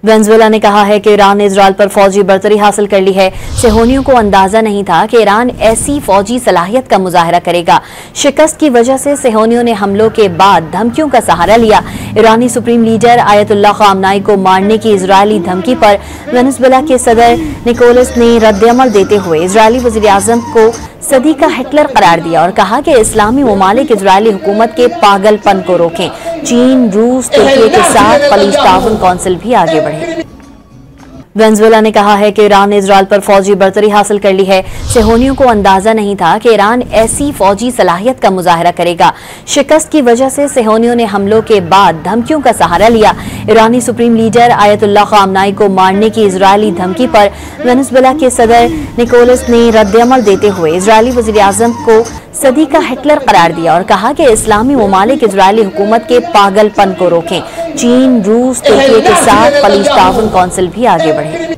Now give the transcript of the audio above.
Venezuela ने कहा है कि ईरान ने इजराइल पर फौजी बरतरी हासिल कर ली है। सेहोनियों को अंदाजा नहीं था कि ईरान ऐसी फौजी सलाहियत का मुजाहरा करेगा। शिकस्त की वजह से सेहोनियों ने हमलों के बाद धमकियों का सहारा लिया। ईरानी सुप्रीम लीडर आयतुल्लाह खामनाई को मारने की इजरायली धमकी पर वेनेजुएला के सदर निकोलस ने रद्दअमल देते हुए इजरायली वज़ीर-ए-आज़म को सदी का हिटलर करार दिया और कहा कि इस्लामी ममालिक इजरायली हुकूमत के पागलपन को रोकें। चीन, रूस, तुर्की के साथ खलीज ताउन कौंसिल भी आगे बढ़े। वेनेजुएला ने कहा है कि ईरान ने इजराइल पर फौजी बरतरी हासिल कर ली है। सेहोनियों को अंदाजा नहीं था कि ईरान ऐसी फौजी सलाहियत का मुजाहरा करेगा। शिकस्त की वजह से सेहोनियों ने हमलों के बाद धमकियों का सहारा लिया। ईरानी सुप्रीम लीडर आयतुल्लाह खामनाई को मारने की इजरायली धमकी पर वेनेजुएला के सदर निकोलस ने रद्दअमल देते हुए इजरायली वज़ीर-ए-आज़म को सदी का हिटलर करार दिया और कहा कि इस्लामी ममालिक इजरायली हुकूमत के पागलपन को रोकें। चीन, रूस, तुर्की के साथ खलीज ताउन कौंसिल भी आगे बढ़े।